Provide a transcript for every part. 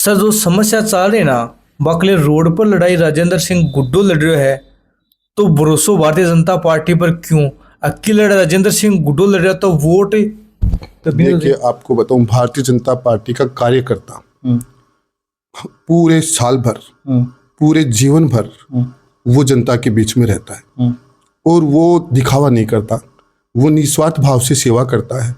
Sir जो समस्या चल रही ना बाकले रोड पर लड़ाई राजेंद्र सिंह गुड्डू लड़ रहे है तो भरोसो भारतीय जनता पार्टी पर क्यों? अक्की लड़ा राजेंद्र सिंह गुड्डू लड़ रहा तो वोट कभी नहीं देखिए, आपको बताऊं, भारतीय जनता पार्टी का कार्यकर्ता पूरे साल भर, पूरे जीवन भर वो जनता के बीच में रहता है और वो दिखावा नहीं करता। वो निस्वार्थ भाव से सेवा करता है।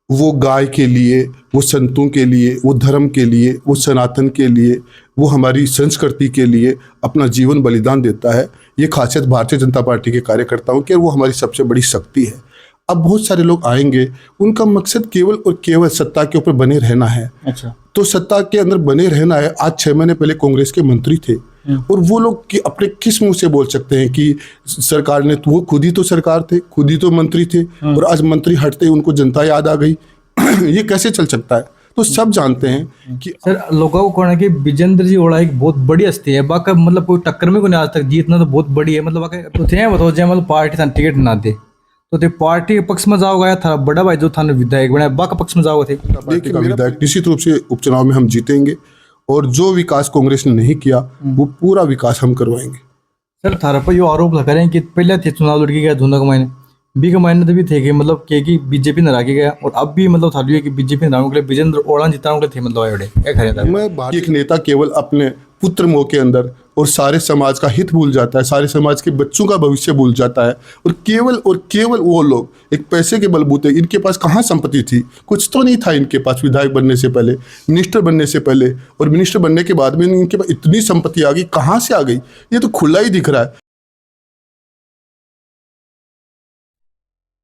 वो गाय के लिए, वो संतों के लिए, वो धर्म के लिए, वो सनातन के लिए, वो हमारी संस्कृति के लिए अपना जीवन बलिदान देता है। ये खासियत भारतीय जनता पार्टी के कार्यकर्ताओं की, वो हमारी सबसे बड़ी शक्ति है। अब बहुत सारे लोग आएंगे, उनका मकसद केवल और केवल सत्ता के ऊपर बने रहना है। अच्छा, तो सत्ता के अंदर बने रहना है। आज 6 महीने पहले कांग्रेस के मंत्री थे और वो लोग कि अपने किस मुंह से बोल सकते हैं कि सरकार ने, तो वो खुद ही तो सरकार थे, खुद ही तो मंत्री थे और आज मंत्री हटते ही उनको जनता याद आ गई। ये कैसे चल सकता है? तो सब जानते हैं कि सर लोगों को कहना कि विजेंद्र जी ओड़ा एक बहुत बड़ी हस्ती है, बाका मतलब कोई टक्कर में को नहीं आज तक जीतना तो बहुत बड़ी है। मतलब बाका तो थे बताओ जय मतलब पार्टी था टिकट ना दे तो ते पार्टी के पक्ष में जाओ गया था बड़ा भाई जो था विधायक बनाया बाका पक्ष में जाओ थे। देखिए, विधायक निश्चित रूप से उपचुनाव में हम जीतेंगे और जो विकास कांग्रेस ने नहीं किया वो पूरा विकास हम करवाएंगे। सर थारा पर यो आरोप लगा रहे हैं कि पहले थे चुनाव लड़के गया धुना के महीने बी के महीने तो भी थे कि मतलब कि बीजेपी ने राके गया और अब भी मतलब था कि बीजेपी ने के लिए विजेंद्र ओड़ा जिताने के लिए थे मतलब आयोडे मैं एक नेता केवल अपने पुत्र मोह के अंदर और सारे समाज का हित भूल जाता है, सारे समाज के बच्चों का भविष्य भूल जाता है और केवल वो लोग एक पैसे के बलबूते, इनके पास कहाँ संपत्ति थी? कुछ तो नहीं था इनके पास विधायक बनने से पहले, मिनिस्टर बनने से पहले, और मिनिस्टर बनने के बाद में इनके पास इतनी संपत्ति आ गई, कहाँ से आ गई? ये तो खुला ही दिख रहा है।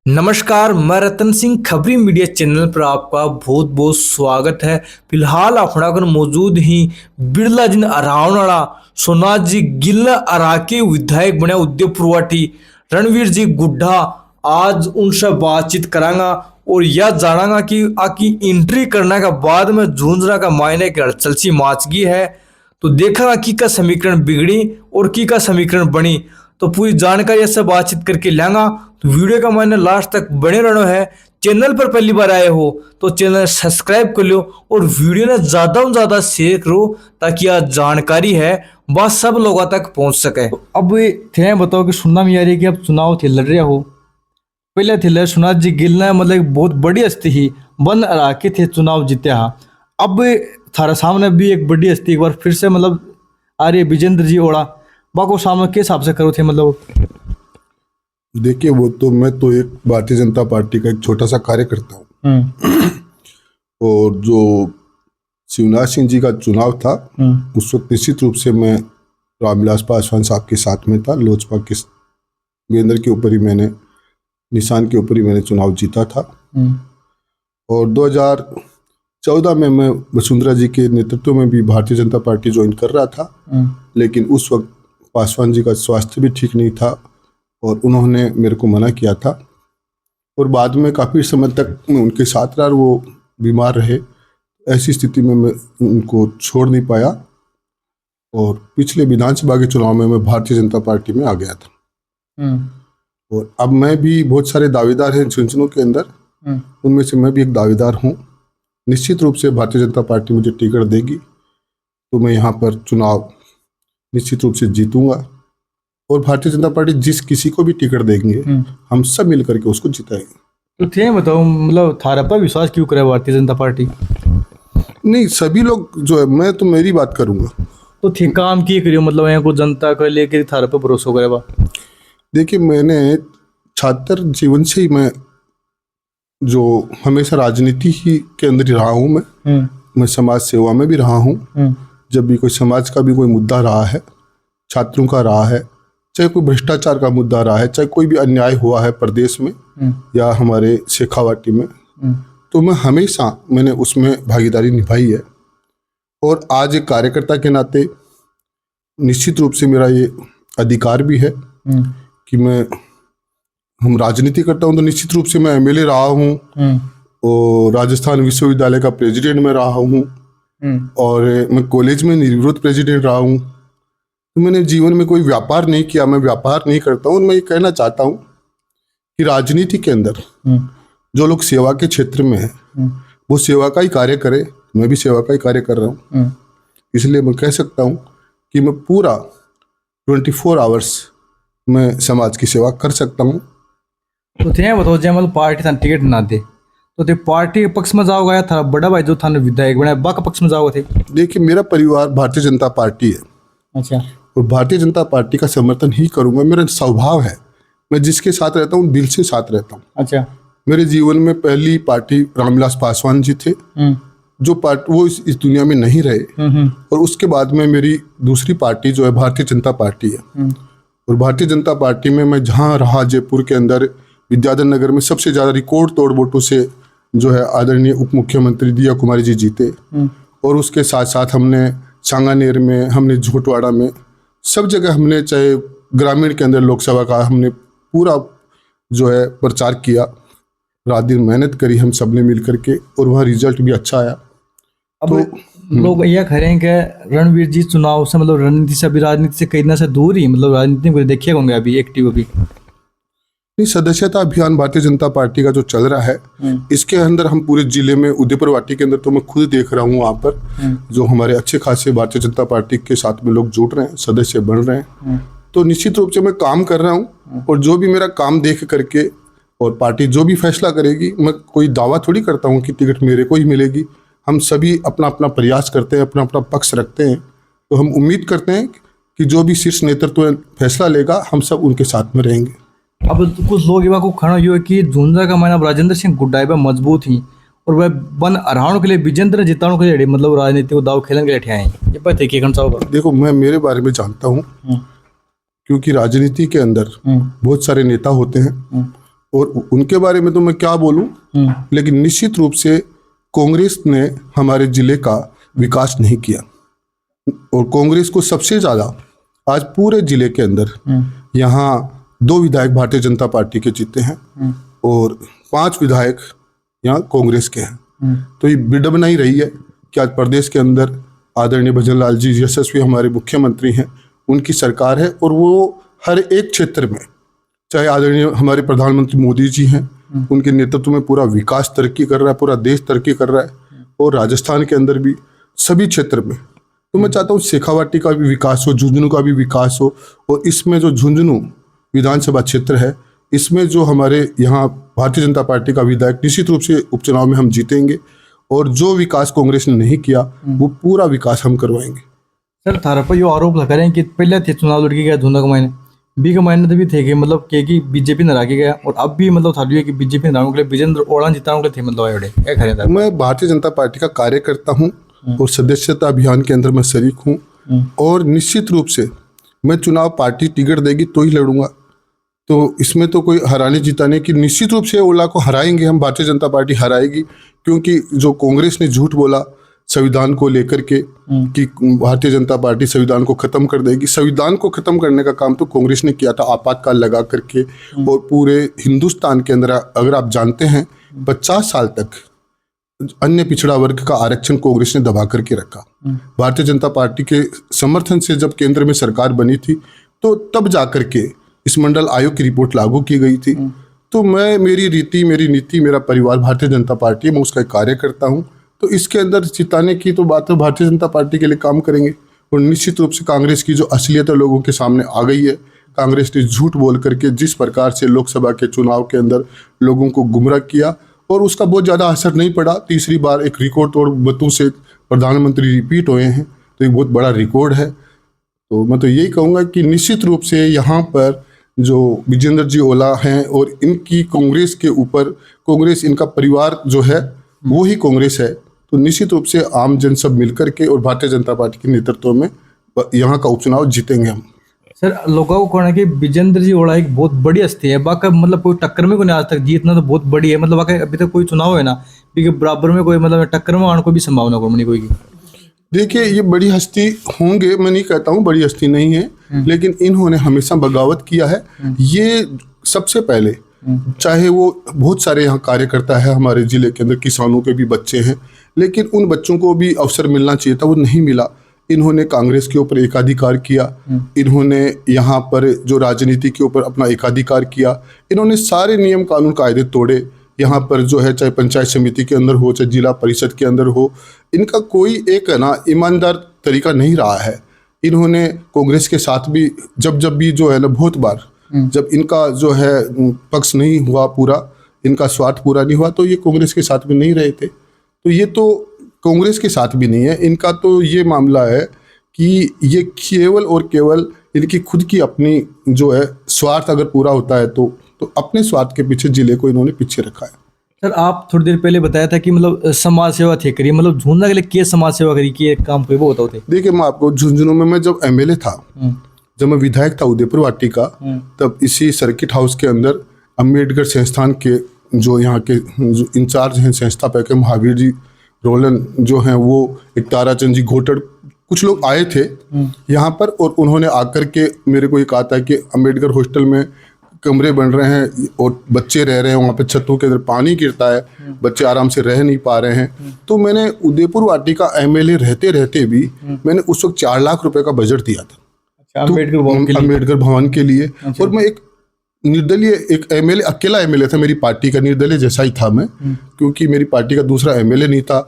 नमस्कार, मैं रतन सिंह खबरी मीडिया चैनल पर आपका बहुत बहुत स्वागत है। फिलहाल अपना कर मौजूद ही बिरला जिन अरावनाड़ा सोनाथ जी गिल्ला अराके विधायक बने उदयपुरवाटी रणवीर जी गुड्डा। आज उनसे बातचीत करांगा और यह जानांगा कि आकी एंट्री करने के बाद में झुंझुना का मायने की हड़चल सी माच गई है तो देखा की का समीकरण बिगड़ी और की का समीकरण बनी। तो पूरी जानकारी से बातचीत करके लेंगा तो वीडियो का मैंने लास्ट तक बने रहना है। चैनल पर पहली बार आए हो तो चैनल सब्सक्राइब कर लो और वीडियो ने ज़्यादा से ज़्यादा शेयर करो ताकि यह जानकारी है बस सब लोगों तक पहुंच सके। तो अब थे बताओ कि सुनना में आ रही है कि अब चुनाव थे लड़ रहे हो, पहले थे लड़ सोनाथ जी गिलना मतलब बहुत बड़ी हस्ती ही बन अरा के थे चुनाव जीते। हाँ, अब थारा सामने भी एक बड़ी हस्ती एक बार फिर से मतलब आ रही है विजेंद्र जी ओड़ा, बाको सामने के हिसाब से करो थे मतलब? देखिए, वो तो मैं तो एक भारतीय जनता पार्टी का एक छोटा सा कार्यकर्ता हूँ और जो शिवराज सिंह जी का चुनाव था उस वक्त निश्चित रूप से मैं रामविलास पासवान साहब के साथ में था। लोजपा के गेंद्र के ऊपर ही मैंने, निशान के ऊपर ही मैंने चुनाव जीता था और 2014 में मैं वसुंधरा जी के नेतृत्व में भी भारतीय जनता पार्टी ज्वाइन कर रहा था। लेकिन उस वक्त पासवान जी का स्वास्थ्य भी ठीक नहीं था और उन्होंने मेरे को मना किया था और बाद में काफ़ी समय तक मैं उनके साथ रहा, वो बीमार रहे। ऐसी स्थिति में मैं उनको छोड़ नहीं पाया और पिछले विधानसभा के चुनाव में मैं भारतीय जनता पार्टी में आ गया था। और अब मैं भी, बहुत सारे दावेदार हैं झुंझुनू के अंदर, उनमें से मैं भी एक दावेदार हूँ। निश्चित रूप से भारतीय जनता पार्टी मुझे टिकट देगी तो मैं यहाँ पर चुनाव निश्चित रूप से जीतूंगा और भारतीय जनता पार्टी जिस किसी को भी टिकट देंगे हम सब मिल करके उसको जिताएंगे। तो थे बताओ मतलब थारा पर विश्वास क्यों करे भारतीय जनता पार्टी? नहीं, सभी लोग जो है, मैं तो मेरी बात करूंगा तो थे काम की करियो मतलब यहाँ को जनता को लेकर थारा पर भरोसा करे बा? देखिए, मैंने छात्र जीवन से ही मैं जो हमेशा राजनीति ही के अंदर ही रहा हूँ। मैं समाज सेवा में भी रहा हूँ। जब भी कोई समाज का भी कोई मुद्दा रहा है, छात्रों का रहा है, चाहे कोई भ्रष्टाचार का मुद्दा रहा है, चाहे कोई भी अन्याय हुआ है प्रदेश में या हमारे शेखावाटी में, तो मैंने उसमें भागीदारी निभाई है। और आज एक कार्यकर्ता के नाते निश्चित रूप से मेरा ये अधिकार भी है कि हम राजनीति करता हूँ। तो निश्चित रूप से मैं एमएलए रहा हूँ और राजस्थान विश्वविद्यालय का प्रेसिडेंट में रहा हूँ और मैं कॉलेज में निर्विरोध प्रेसिडेंट रहा हूँ। तो मैंने जीवन में कोई व्यापार नहीं किया, मैं व्यापार नहीं करता हूँ। मैं ये कहना चाहता हूँ कि राजनीति के अंदर जो लोग सेवा के क्षेत्र में हैं वो सेवा का ही कार्य करें। मैं भी सेवा का ही कार्य कर रहा हूँ इसलिए मैं कह सकता हूँ कि मैं पूरा 24 आवर्स मैं समाज की सेवा कर सकता हूँ। तो थे बताओ जब मतलब पार्टी था टिकट ना दे तो ते पार्टी के पक्ष में जाओगे या था बड़ा भाई जो था विधायक बनाया बा के पक्ष में जाओगे थे? देखिए, मेरा परिवार भारतीय जनता पार्टी है अच्छा। और भारतीय जनता पार्टी का समर्थन ही करूंगा। मेरा स्वभाव है, मैं जिसके साथ रहता हूँ दिल से साथ रहता हूँ। अच्छा। मेरे जीवन में पहली पार्टी रामविलास पासवान जी थे, जो पार्टी वो इस दुनिया में नहीं रहे, और उसके बाद में मेरी दूसरी पार्टी जो है भारतीय जनता पार्टी है। और भारतीय जनता पार्टी में मैं जहाँ रहा, जयपुर के अंदर विद्याधर नगर में सबसे ज़्यादा रिकॉर्ड तोड़ वोटों से जो है आदरणीय उप मुख्यमंत्री दिया कुमारी जी जीते। और उसके साथ साथ हमने सांगानेर में, हमने झोटवाड़ा में, सब जगह हमने, चाहे ग्रामीण के अंदर लोकसभा का हमने पूरा जो है प्रचार किया, रात दिन मेहनत करी हम सब ने मिल करके, और वह रिजल्ट भी अच्छा आया। अब लोग यह कह रहे हैं कि रणवीर जी चुनाव से मतलब रणनीति से, अभी राजनीति से कई दिन से दूर ही, मतलब राजनीति में देखिए होंगे अभी एक्टिव अभी सदस्यता अभियान भारतीय जनता पार्टी का जो चल रहा है, इसके अंदर हम पूरे जिले में उदयपुर वाटी के अंदर तो मैं खुद देख रहा हूँ, वहाँ पर जो हमारे अच्छे खासे भारतीय जनता पार्टी के साथ में लोग जुड़ रहे हैं, सदस्य बन रहे हैं। तो निश्चित रूप से मैं काम कर रहा हूँ, और जो भी मेरा काम देख करके और पार्टी जो भी फैसला करेगी, मैं कोई दावा थोड़ी करता हूँ कि टिकट मेरे को ही मिलेगी। हम सभी अपना अपना प्रयास करते हैं, अपना अपना पक्ष रखते हैं। तो हम उम्मीद करते हैं कि जो भी शीर्ष नेतृत्व फैसला लेगा, हम सब उनके साथ में रहेंगे। अब कुछ लोग युवा को खड़ा हुआ कि झुंझुनू का मायना राजेंद्र सिंह गुड्डा है मजबूत ही, और वह बन हराने के लिए विजेंद्र जिताने के लिए मतलब राजनीति को दाव खेलने के लिए ठहराए हैं। ये बात है कि देखो, मैं मेरे बारे में जानता हूँ, क्योंकि राजनीति के अंदर बहुत सारे नेता होते हैं, और उनके बारे में तो मैं क्या बोलूं, लेकिन निश्चित रूप से कांग्रेस ने हमारे जिले का विकास नहीं किया। और कांग्रेस को सबसे ज़्यादा आज पूरे जिले के अंदर यहाँ 2 विधायक भारतीय जनता पार्टी के जीते हैं, और 5 विधायक यहाँ कांग्रेस के हैं। तो ये विडंबना ही रही है कि आज प्रदेश के अंदर आदरणीय भजन लाल जी यशस्वी हमारे मुख्यमंत्री हैं, उनकी सरकार है, और वो हर एक क्षेत्र में, चाहे आदरणीय हमारे प्रधानमंत्री मोदी जी हैं, उनके नेतृत्व में पूरा विकास तरक्की कर रहा है, पूरा देश तरक्की कर रहा है, और राजस्थान के अंदर भी सभी क्षेत्र में। तो मैं चाहता हूँ शेखावाटी का भी विकास हो, झुंझुनू का भी विकास हो, और इसमें जो झुंझुनू विधानसभा क्षेत्र है, इसमें जो हमारे यहाँ भारतीय जनता पार्टी का विधायक निश्चित रूप से उपचुनाव में हम जीतेंगे, और जो विकास कांग्रेस ने नहीं किया वो पूरा विकास हम करवाएंगे। सर थारा पर यो आरोप लगा रहे हैं कि पहले थे चुनाव लड़के गया झुंझुनू के मायने, बी के मायने तो भी थे कि मतलब कि बीजेपी ने राखी गया, और अब भी मतलब था कि बीजेपी ने हराने के लिए विजेंद्र ओढ़ा जिताने के लिए थे, मतलब आयोडे क्या खड़े था। मैं भारतीय जनता पार्टी का कार्यकर्ता हूँ, और सदस्यता अभियान के अंदर मैं शरीक हूँ, और निश्चित रूप से मैं चुनाव पार्टी टिकट देगी तो ही लड़ूंगा। तो इसमें तो कोई हराने जिताने की, निश्चित रूप से ओला को हराएंगे हम, भारतीय जनता पार्टी हराएगी। क्योंकि जो कांग्रेस ने झूठ बोला संविधान को लेकर के कि भारतीय जनता पार्टी संविधान को खत्म कर देगी, संविधान को खत्म करने का काम तो कांग्रेस ने किया था आपातकाल लगा करके। और पूरे हिंदुस्तान के अंदर अगर आप जानते हैं 50 साल तक अन्य पिछड़ा वर्ग का आरक्षण कांग्रेस ने दबा करके रखा। भारतीय जनता पार्टी के समर्थन से जब केंद्र में सरकार बनी थी, तो तब जाकर के इस मंडल आयोग की रिपोर्ट लागू की गई थी। तो मेरी रीति, मेरी नीति, मेरा परिवार भारतीय जनता पार्टी है, मैं उसका कार्य करता हूँ। तो इसके अंदर जिताने की तो बात है, भारतीय जनता पार्टी के लिए काम करेंगे। और निश्चित रूप से कांग्रेस की जो असलियत लोगों के सामने आ गई है, कांग्रेस ने झूठ बोल करके जिस प्रकार से लोकसभा के चुनाव के अंदर लोगों को गुमराह किया, और उसका बहुत ज़्यादा असर नहीं पड़ा। तीसरी बार एक रिकॉर्ड तोड़ मतों से प्रधानमंत्री रिपीट हुए हैं, तो एक बहुत बड़ा रिकॉर्ड है। तो मैं तो यही कहूँगा कि निश्चित रूप से यहाँ पर जो विजेंद्र जी ओला हैं, और इनकी कांग्रेस के ऊपर, कांग्रेस इनका परिवार जो है वो ही कांग्रेस है। तो निश्चित रूप से आम जन सब मिलकर के और भारतीय जनता पार्टी के नेतृत्व में यहाँ का उपचुनाव जीतेंगे हम। सर लोगों को कहना कि विजेंद्र जी ओला एक बहुत बड़ी हस्ती है, बाकी मतलब कोई टक्कर में कोई नहीं आज तक, जीतना तो बहुत बड़ी है, मतलब बाकी अभी तक कोई चुनाव है ना कि बराबर में कोई मतलब टक्कर में आने को भी संभावना को नहीं कोई की। देखिए, ये बड़ी हस्ती होंगे, मैं नहीं कहता हूँ बड़ी हस्ती नहीं है, लेकिन इन्होंने हमेशा बगावत किया है। ये सबसे पहले, चाहे वो बहुत सारे यहाँ कार्यकर्ता है हमारे जिले के अंदर, किसानों के भी बच्चे हैं, लेकिन उन बच्चों को भी अवसर मिलना चाहिए था, वो नहीं मिला। इन्होंने कांग्रेस के ऊपर एकाधिकार किया, इन्होंने यहाँ पर जो राजनीति के ऊपर अपना एकाधिकार किया, इन्होंने सारे नियम कानून कायदे तोड़े। यहाँ पर जो है, चाहे पंचायत समिति के अंदर हो, चाहे जिला परिषद के अंदर हो, इनका कोई एक है ना ईमानदार तरीका नहीं रहा है। इन्होंने कांग्रेस के साथ भी जब भी जो है ना, बहुत बार जब इनका जो है पक्ष नहीं हुआ पूरा, इनका स्वार्थ पूरा नहीं हुआ, तो ये कांग्रेस के साथ में नहीं रहे थे। तो ये तो कांग्रेस के साथ भी नहीं है, इनका तो ये मामला है कि ये केवल और केवल इनकी खुद की अपनी जो है स्वार्थ अगर पूरा होता है तो अपने स्वार्थ के पीछे जिले को इन्होंने पीछे रखा है। सर, आप थोड़ी देर पहले बताया था कि मतलब समाज सेवा थे करिए, मतलब झुंझुनू के लिए क्या समाज सेवा करी कि एक काम कोई वो होता होते? देखिए, मैं आपको झुंझुनू में मैं जब एमएलए था, जब मैं विधायक था उदयपुर वाटी का, तब इसी सर्किट हाउस के अंदर अम्बेडकर संस्थान के जो यहाँ के जो इंचार्ज हैं, संस्थापक है महावीर जी रोलन जो हैं, वो एक ताराचंद जी घोटड़, कुछ लोग आए थे यहाँ पर, और उन्होंने आकर के मेरे को ये कहा था कि अम्बेडकर हॉस्टल में कमरे बन रहे हैं और बच्चे रह रहे हैं, वहाँ पे छतों के अंदर पानी गिरता है, बच्चे आराम से रह नहीं पा रहे हैं। तो मैंने उदयपुर वाटी का एमएलए रहते रहते भी मैंने उस वक्त 4 लाख रुपए का बजट दिया था अम्बेडकर भवन के लिए। और मैं एक निर्दलीय एक एमएलए, अकेला एमएलए था मेरी पार्टी का, निर्दलीय जैसा ही था मैं, क्योंकि मेरी पार्टी का दूसरा एमएलए नहीं था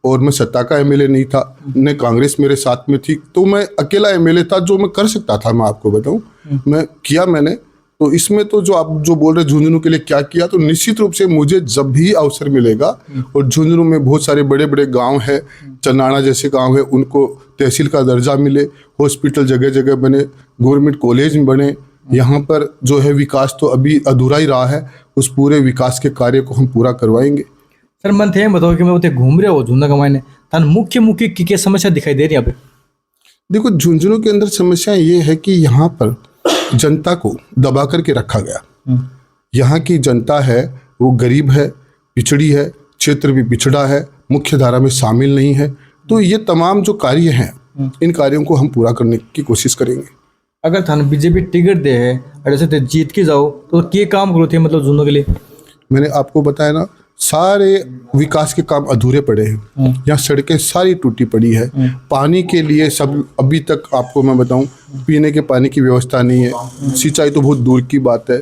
और मैं सत्ता का एमएलए नहीं था, न कांग्रेस मेरे साथ में थी, तो मैं अकेला एमएलए था। जो मैं कर सकता था मैं आपको बताऊं, मैं किया मैंने। तो इसमें तो जो आप जो बोल रहे झुंझुनू के लिए क्या किया, तो निश्चित रूप से मुझे जब भी अवसर मिलेगा, और झुंझुनू में बहुत सारे बड़े बड़े गांव है, चन्नाना जैसे गांव है, उनको तहसील का दर्जा मिले, हॉस्पिटल जगह जगह बने, गवर्नमेंट कॉलेज बने, यहाँ पर जो है विकास तो अभी अधूरा ही रहा है, उस पूरे विकास के कार्य को हम पूरा करवाएंगे। सर, मन थे बताओ कि मैं उते घूम रहे हो झुंझुनू का मायने तन मुख्य की समस्या दिखाई दे रही है यहाँ पे? देखो, झुंझुनू के अंदर समस्या ये है कि यहाँ पर जनता को दबा करके रखा गया। यहाँ की जनता है वो गरीब है, पिछड़ी है, क्षेत्र भी पिछड़ा है, मुख्य धारा में शामिल नहीं है। तो ये तमाम जो कार्य हैं, इन कार्यों को हम पूरा करने की कोशिश करेंगे। अगर थाने बीजेपी टिकट दे है और ऐसे जीत के जाओ तो क्या काम करो थे मतलब झुंझुनू के लिए? मैंने आपको बताया ना, सारे विकास के काम अधूरे पड़े हैं। यहाँ सड़कें सारी टूटी पड़ी है, पानी के लिए सब अभी तक आपको मैं बताऊं, पीने के पानी की व्यवस्था नहीं है, सिंचाई तो बहुत दूर की बात है,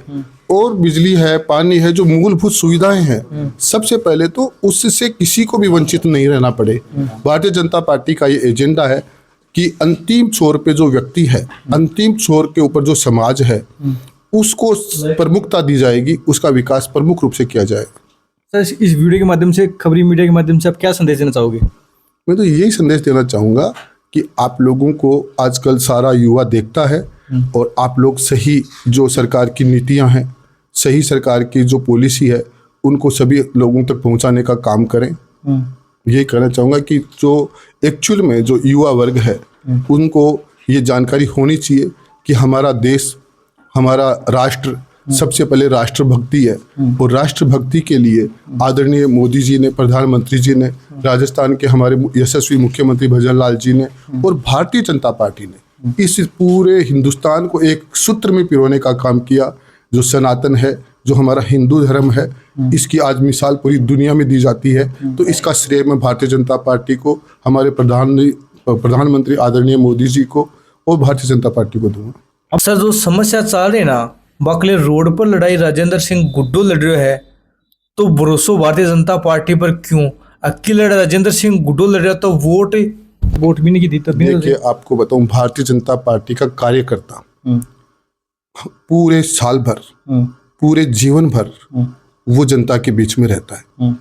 और बिजली है, पानी है, जो मूलभूत सुविधाएं हैं, सबसे पहले तो उससे किसी को भी वंचित नहीं रहना पड़े। भारतीय जनता पार्टी का ये एजेंडा है कि अंतिम छोर पे जो व्यक्ति है, अंतिम छोर के ऊपर जो समाज है, उसको प्रमुखता दी जाएगी, उसका विकास प्रमुख रूप से किया जाएगा। सर, इस वीडियो के माध्यम से, खबरी मीडिया के माध्यम से आप क्या संदेश देना चाहोगे? मैं तो यही संदेश देना चाहूँगा कि आप लोगों को आजकल सारा युवा देखता है, और आप लोग सही जो सरकार की नीतियां हैं, सही सरकार की जो पॉलिसी है, उनको सभी लोगों तक पहुंचाने का काम करें। यही कहना चाहूँगा कि जो एक्चुअल में जो युवा वर्ग है, उनको ये जानकारी होनी चाहिए कि हमारा देश, हमारा राष्ट्र सबसे पहले राष्ट्रभक्ति है, और राष्ट्रभक्ति के लिए आदरणीय मोदी जी ने, प्रधानमंत्री जी ने, राजस्थान के हमारे यशस्वी मुख्यमंत्री भजन लाल जी ने, और भारतीय जनता पार्टी ने इस पूरे हिंदुस्तान को एक सूत्र में पिरोने का काम किया। जो सनातन है, जो हमारा हिंदू धर्म है, इसकी आज मिसाल पूरी दुनिया में दी जाती है। तो इसका श्रेय मैं भारतीय जनता पार्टी को, हमारे प्रधानमंत्री आदरणीय मोदी जी को और भारतीय जनता पार्टी को दूंगा। अब सर, जो समस्या चल रही है ना, बाकले रोड पर लड़ाई राजेंद्र सिंह गुड्डू लड़ रहे है, तो भरोसा भारतीय जनता पार्टी पर क्यों? अकेले लड़ा राजेंद्र सिंह गुड्डू लड़ रहा, तो वोट भी नहीं की दी। देखिए, आपको बताऊं, भारतीय जनता पार्टी का कार्यकर्ता पूरे साल भर, पूरे जीवन भर वो जनता के बीच में रहता है,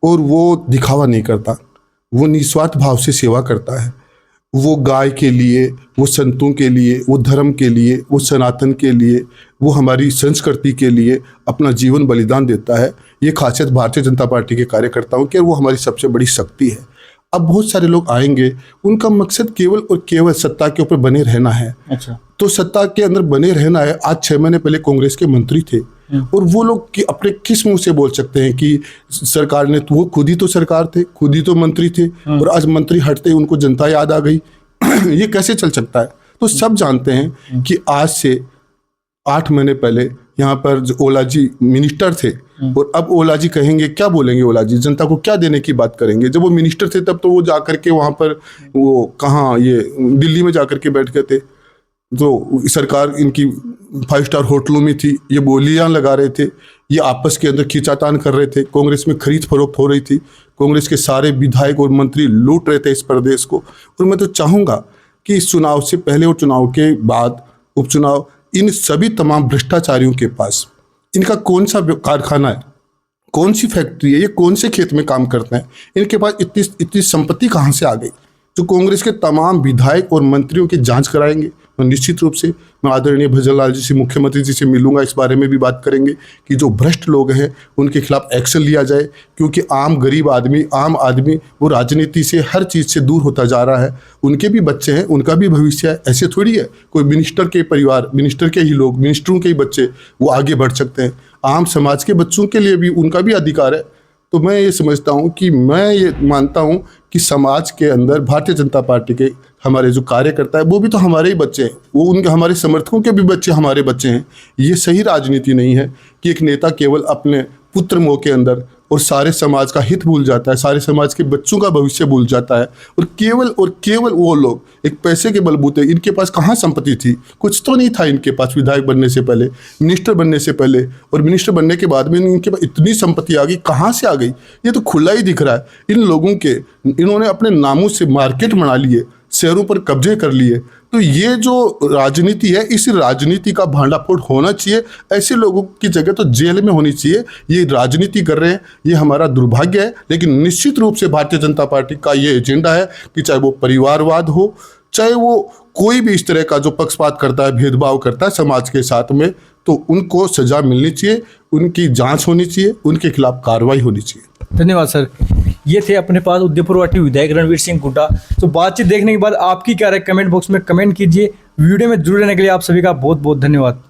और वो दिखावा नहीं करता, वो निस्वार्थ भाव से सेवा करता है। वो गाय के लिए, वो संतों के लिए, वो धर्म के लिए, वो सनातन के लिए, वो हमारी संस्कृति के लिए अपना जीवन बलिदान देता है। ये खासियत भारतीय जनता पार्टी के कार्यकर्ताओं की, वो हमारी सबसे बड़ी शक्ति है। अब बहुत सारे लोग आएंगे, उनका मकसद केवल और केवल सत्ता के ऊपर बने रहना है। अच्छा, तो सत्ता के अंदर बने रहना है। आज 6 महीने पहले कांग्रेस के मंत्री थे, और वो लोग कि अपने किस मुंह से बोल सकते हैं कि सरकार ने, तो वो खुद ही तो सरकार थे, खुद ही तो मंत्री थे, और आज मंत्री हटते ही उनको जनता याद आ गई। ये कैसे चल सकता है? तो सब जानते हैं कि आज से 8 महीने पहले यहाँ पर जो ओला जी मिनिस्टर थे, और अब ओला जी कहेंगे, क्या बोलेंगे ओला जी, जनता को क्या देने की बात करेंगे? जब वो मिनिस्टर थे तब तो वो जाकर के वहाँ पर, वो कहाँ, ये दिल्ली में जाकर के बैठ गए थे, तो सरकार इनकी 5 स्टार होटलों में थी, ये बोलियां लगा रहे थे, ये आपस के अंदर खींचातान कर रहे थे, कांग्रेस में खरीद फरोख्त हो रही थी, कांग्रेस के सारे विधायक और मंत्री लूट रहे थे इस प्रदेश को। और मैं तो चाहूँगा कि इस चुनाव से पहले और चुनाव के बाद उपचुनाव, इन सभी तमाम भ्रष्टाचारियों के पास इनका कौन सा कारखाना है, कौन सी फैक्ट्री है, ये कौन से खेत में काम करते हैं, इनके पास इतनी संपत्ति कहाँ से आ गई। जो कांग्रेस के तमाम विधायक और मंत्रियों की जांच कराएंगे। और निश्चित रूप से मैं आदरणीय भजनलाल जी से, मुख्यमंत्री जी से मिलूंगा, इस बारे में भी बात करेंगे कि जो भ्रष्ट लोग हैं उनके खिलाफ एक्शन लिया जाए, क्योंकि आम गरीब आदमी, आम आदमी वो राजनीति से, हर चीज़ से दूर होता जा रहा है। उनके भी बच्चे हैं, उनका भी भविष्य है। ऐसे थोड़ी है कोई मिनिस्टर के परिवार, मिनिस्टर के ही लोग, मिनिस्टरों के ही बच्चे वो आगे बढ़ सकते हैं। आम समाज के बच्चों के लिए भी उनका भी अधिकार है। तो मैं ये समझता हूँ कि मैं ये मानता हूँ कि समाज के अंदर भारतीय जनता पार्टी के हमारे जो कार्यकर्ता है वो भी तो हमारे ही बच्चे हैं, वो उनके हमारे समर्थकों के भी बच्चे हमारे बच्चे हैं। ये सही राजनीति नहीं है कि एक नेता केवल अपने पुत्र मोह के अंदर और सारे समाज का हित भूल जाता है, सारे समाज के बच्चों का भविष्य भूल जाता है, और केवल वो लोग एक पैसे के बलबूते, इनके पास कहाँ संपत्ति थी, कुछ तो नहीं था इनके पास विधायक बनने से पहले, मिनिस्टर बनने से पहले, और मिनिस्टर बनने के बाद में इनके पास इतनी संपत्ति आ गई, कहाँ से आ गई, ये तो खुला ही दिख रहा है। इन लोगों के, इन्होंने अपने नामों से मार्केट बना लिए, शहरों पर कब्जे कर लिए। तो ये जो राजनीति है, इस राजनीति का भांडाफोड़ होना चाहिए। ऐसे लोगों की जगह तो जेल में होनी चाहिए। ये राजनीति कर रहे हैं, ये हमारा दुर्भाग्य है। लेकिन निश्चित रूप से भारतीय जनता पार्टी का ये एजेंडा है कि चाहे वो परिवारवाद हो, चाहे वो कोई भी इस तरह का जो पक्षपात करता है, भेदभाव करता है समाज के साथ में, तो उनको सजा मिलनी चाहिए, उनकी जांच होनी चाहिए, उनके खिलाफ कार्रवाई होनी चाहिए। धन्यवाद सर। ये थे अपने पास उदयपुर वाटी विधायक रणवीर सिंह गुड्डा। तो बातचीत देखने के बाद आपकी क्या राय, कमेंट बॉक्स में कमेंट कीजिए। वीडियो में जुड़े रहने के लिए आप सभी का बहुत बहुत धन्यवाद।